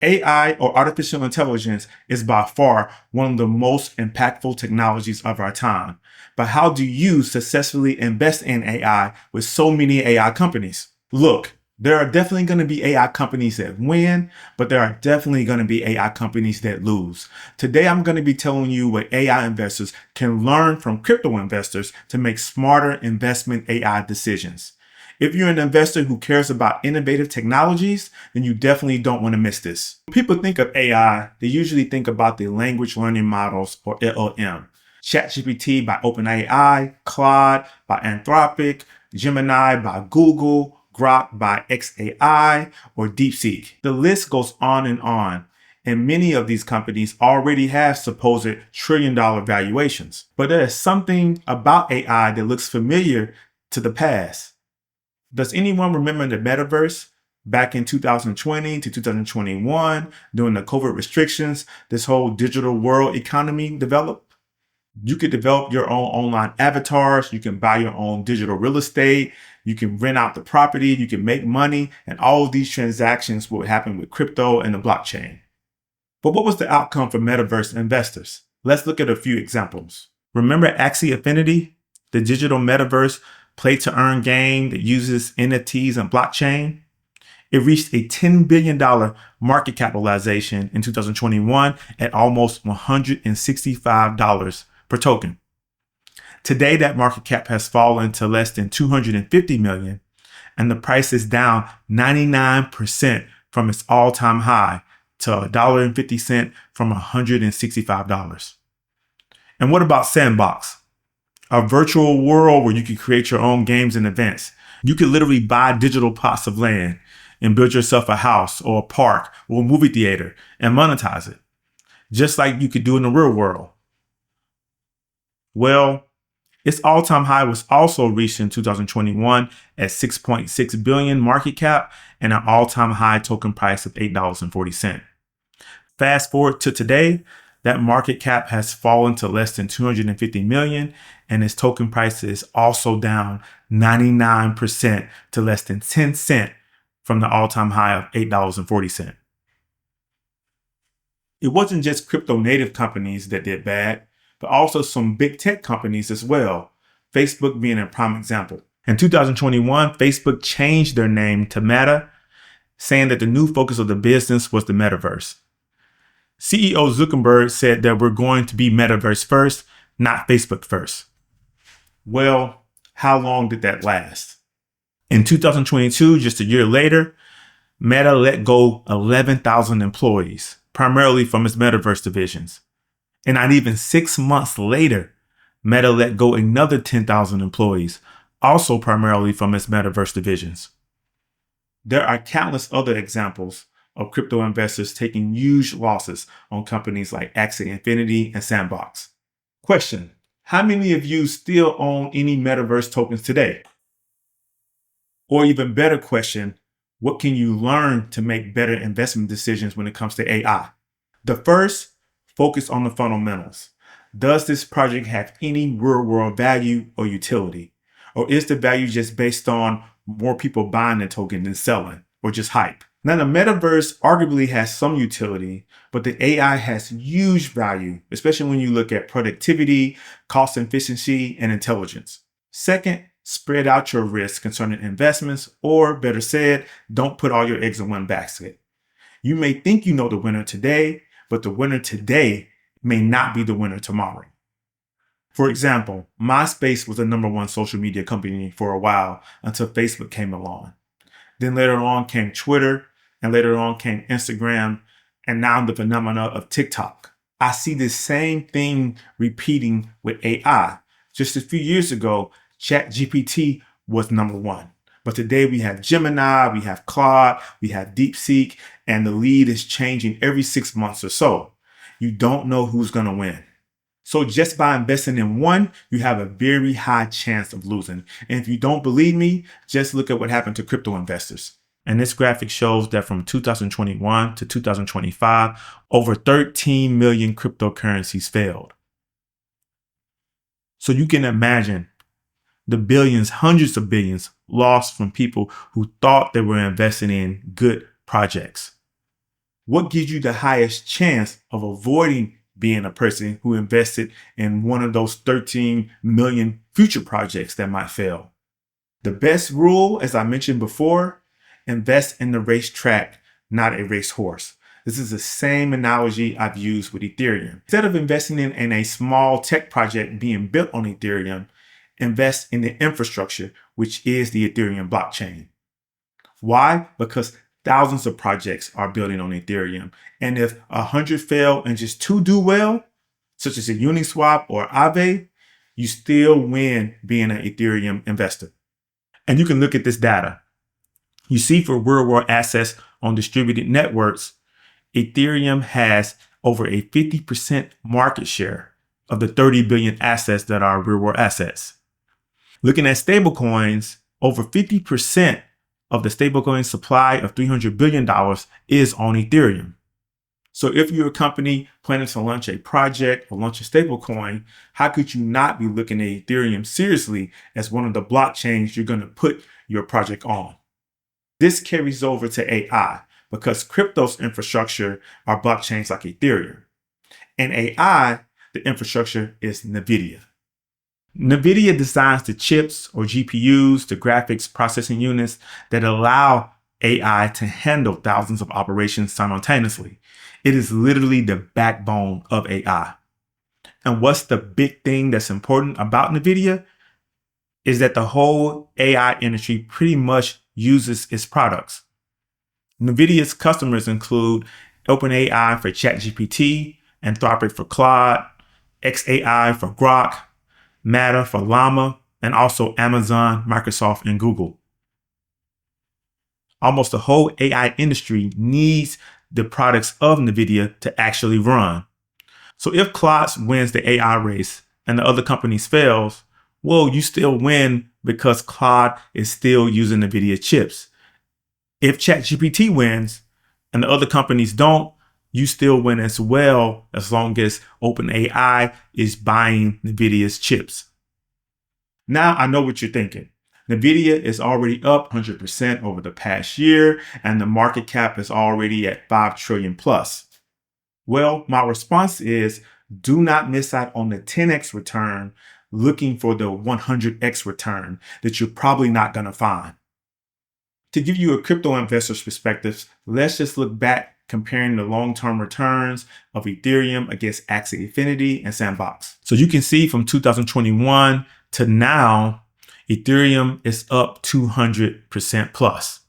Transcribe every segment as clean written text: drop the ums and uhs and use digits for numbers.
AI, or artificial intelligence, is by far one of the most impactful technologies of our time. But how do you successfully invest in AI with so many AI companies? Look, there are definitely going to be AI companies that win, but there are definitely going to be AI companies that lose. Today, I'm going to be telling you what AI investors can learn from crypto investors to make smarter investment AI decisions. If you're an investor who cares about innovative technologies, then you definitely don't want to miss this. When people think of AI, they usually think about the language learning models, or LLM. ChatGPT by OpenAI, Claude by Anthropic, Gemini by Google, Grok by xAI, or DeepSeek. The list goes on, and many of these companies already have supposed trillion-dollar valuations. But there is something about AI that looks familiar to the past. Does anyone remember the metaverse? Back in 2020 to 2021, during the COVID restrictions, this whole digital world economy developed. You could develop your own online avatars. You can buy your own digital real estate. You can rent out the property. You can make money. And all of these transactions will happen with crypto and the blockchain. But what was the outcome for metaverse investors? Let's look at a few examples. Remember Axie Infinity, the digital metaverse play to earn game that uses NFTs and blockchain? It reached a $10 billion market capitalization in 2021 at almost $165 per token. Today, that market cap has fallen to less than $250 million, and the price is down 99% from its all-time high to $1.50 from $165. And what about Sandbox? A virtual world where you can create your own games and events. You could literally buy digital plots of land and build yourself a house or a park or a movie theater and monetize it, just like you could do in the real world. Well, its all-time high was also reached in 2021 at 6.6 billion market cap and an all-time high token price of $8.40. Fast forward to today, that market cap has fallen to less than 250 million, and its token price is also down 99% to less than 10 cents from the all-time high of $8.40. It wasn't just crypto native companies that did bad, but also some big tech companies as well, Facebook being a prime example. In 2021, Facebook changed their name to Meta, saying that the new focus of the business was the metaverse. CEO Zuckerberg said that we're going to be metaverse first, not Facebook first. Well, how long did that last? In 2022, just a year later, Meta let go 11,000 employees, primarily from its metaverse divisions. And not even 6 months later, Meta let go another 10,000 employees, also primarily from its metaverse divisions. There are countless other examples of crypto investors taking huge losses on companies like Axie Infinity and Sandbox. Question: how many of you still own any metaverse tokens today? Or even better question, what can you learn to make better investment decisions when it comes to AI? The first, focus on the fundamentals. Does this project have any real world value or utility? Or is the value just based on more people buying the token than selling, or just hype? Now, the metaverse arguably has some utility, but the AI has huge value, especially when you look at productivity, cost efficiency, and intelligence. Second, spread out your risk concerning investments, or better said, don't put all your eggs in one basket. You may think you know the winner today, but the winner today may not be the winner tomorrow. For example, MySpace was the #1 social media company for a while until Facebook came along. Then later on came Twitter, and later on came Instagram, and now the phenomena of TikTok. I see this same thing repeating with AI. Just a few years ago, ChatGPT was #1. But today we have Gemini, we have Claude, we have DeepSeek, and the lead is changing every 6 months or so. You don't know who's going to win. So just by investing in one, you have a very high chance of losing. And if you don't believe me, just look at what happened to crypto investors. And this graphic shows that from 2021 to 2025, over 13 million cryptocurrencies failed. So you can imagine the billions, hundreds of billions lost from people who thought they were investing in good projects. What gives you the highest chance of avoiding being a person who invested in one of those 13 million future projects that might fail? The best rule, as I mentioned before, invest in the racetrack, not a racehorse. This is the same analogy I've used with Ethereum. Instead of investing in a small tech project being built on Ethereum, invest in the infrastructure, which is the Ethereum blockchain. Why? Because thousands of projects are building on Ethereum. And if 100 fail and just 2 do well, such as a Uniswap or Aave, you still win being an Ethereum investor. And you can look at this data. You see for real world assets on distributed networks, Ethereum has over a 50% market share of the 30 billion assets that are real world assets. Looking at stablecoins, over 50% of the stablecoin supply of $300 billion is on Ethereum. So if you're a company planning to launch a project or launch a stablecoin, how could you not be looking at Ethereum seriously as one of the blockchains you're going to put your project on? This carries over to AI because crypto's infrastructure are blockchains like Ethereum. And AI, the infrastructure is NVIDIA. NVIDIA designs the chips or GPUs, the graphics processing units that allow AI to handle thousands of operations simultaneously. It is literally the backbone of AI. And what's the big thing that's important about NVIDIA is that the whole AI industry pretty much uses its products. NVIDIA's customers include OpenAI for ChatGPT, Anthropic for Claude, xAI for Grok, Meta for Llama, and also Amazon, Microsoft, and Google. Almost the whole AI industry needs the products of NVIDIA to actually run. So if Claude wins the AI race and the other companies fails, well, you still win because Claude is still using NVIDIA chips. If ChatGPT wins and the other companies don't, you still win as well as long as OpenAI is buying NVIDIA's chips. Now I know what you're thinking. NVIDIA is already up 100% over the past year, and the market cap is already at 5 trillion plus. Well, my response is do not miss out on the 10x return looking for the 100x return that you're probably not going to find. To give you a crypto investor's perspective, let's just look back comparing the long-term returns of Ethereum against Axie Infinity and Sandbox. So you can see from 2021 to now, Ethereum is up 200% plus,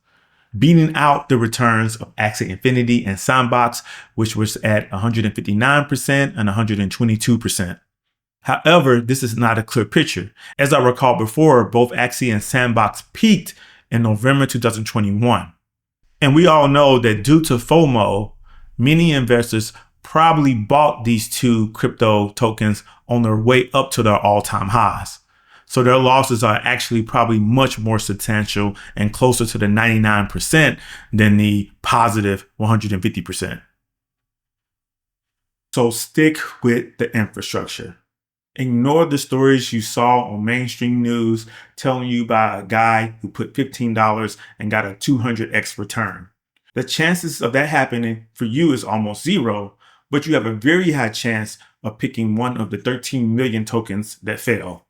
beating out the returns of Axie Infinity and Sandbox, which was at 159% and 122%. However, this is not a clear picture. As I recall before, both Axie and Sandbox peaked in November 2021. And we all know that due to FOMO, many investors probably bought these two crypto tokens on their way up to their all-time highs. So their losses are actually probably much more substantial and closer to the 99% than the positive 150%. So stick with the infrastructure. Ignore the stories you saw on mainstream news telling you about a guy who put $15 and got a 200x return. The chances of that happening for you is almost zero, but you have a very high chance of picking one of the 13 million tokens that fail.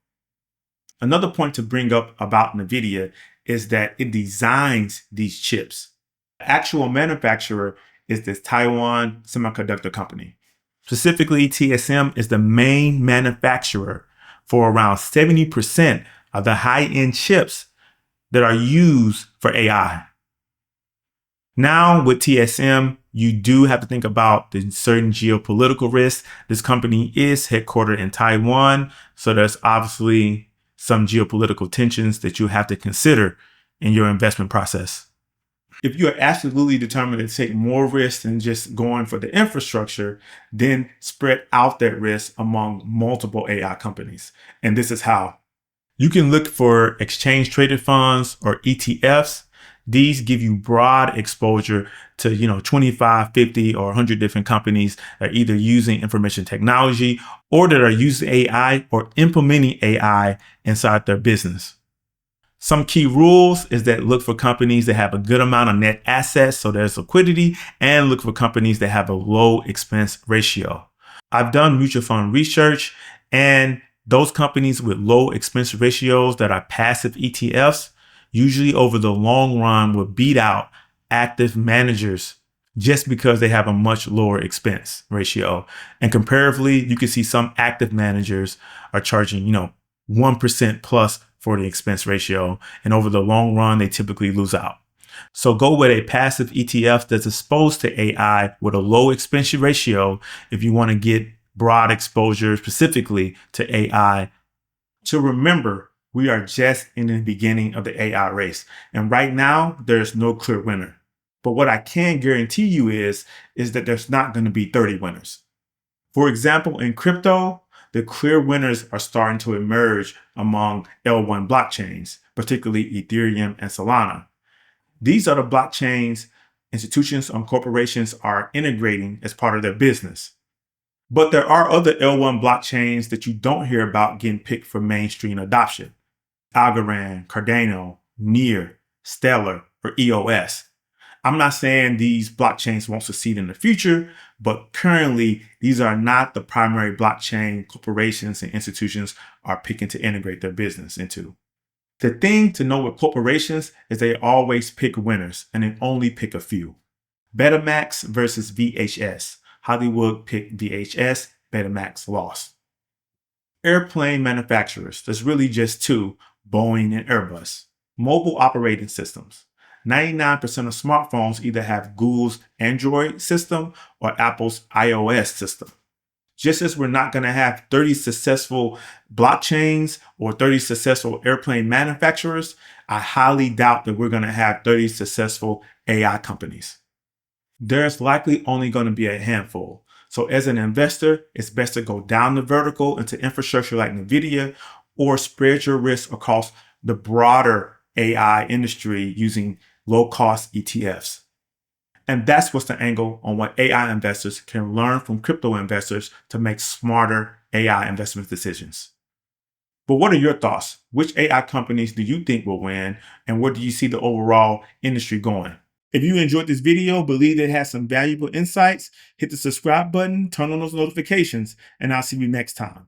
Another point to bring up about NVIDIA is that it designs these chips. The actual manufacturer is this Taiwan Semiconductor Company. Specifically, TSM is the main manufacturer for around 70% of the high-end chips that are used for AI. Now with TSM, you do have to think about the certain geopolitical risks. This company is headquartered in Taiwan, so there's obviously some geopolitical tensions that you have to consider in your investment process. If you are absolutely determined to take more risk than just going for the infrastructure, then spread out that risk among multiple AI companies. And this is how. You can look for exchange traded funds or ETFs. These give you broad exposure to 25, 50, or 100 different companies that are either using information technology or that are using AI or implementing AI inside their business. Some key rules is that look for companies that have a good amount of net assets, so there's liquidity, and look for companies that have a low expense ratio. I've done mutual fund research, and those companies with low expense ratios that are passive ETFs usually over the long run will beat out active managers just because they have a much lower expense ratio. And comparatively, you can see some active managers are charging, 1% plus for the expense ratio. And over the long run, they typically lose out. So go with a passive ETF that's exposed to AI with a low expense ratio if you want to get broad exposure specifically to AI. To remember, we are just in the beginning of the AI race. And right now, there's no clear winner. But what I can guarantee you is that there's not going to be 30 winners. For example, in crypto, the clear winners are starting to emerge among L1 blockchains, particularly Ethereum and Solana. These are the blockchains institutions and corporations are integrating as part of their business. But there are other L1 blockchains that you don't hear about getting picked for mainstream adoption. Algorand, Cardano, Near, Stellar, or EOS. I'm not saying these blockchains won't succeed in the future, but currently these are not the primary blockchain corporations and institutions are picking to integrate their business into. The thing to know with corporations is they always pick winners and they only pick a few. Betamax versus VHS. Hollywood picked VHS, Betamax lost. Airplane manufacturers, there's really just two, Boeing and Airbus. Mobile operating systems. 99% of smartphones either have Google's Android system or Apple's iOS system. Just as we're not going to have 30 successful blockchains or 30 successful airplane manufacturers, I highly doubt that we're going to have 30 successful AI companies. There's likely only going to be a handful. So as an investor, it's best to go down the vertical into infrastructure like NVIDIA or spread your risk across the broader AI industry using low-cost ETFs. And that's what's the angle on what AI investors can learn from crypto investors to make smarter AI investment decisions. But what are your thoughts? Which AI companies do you think will win? And where do you see the overall industry going? If you enjoyed this video, believe it has some valuable insights, hit the subscribe button, turn on those notifications, and I'll see you next time.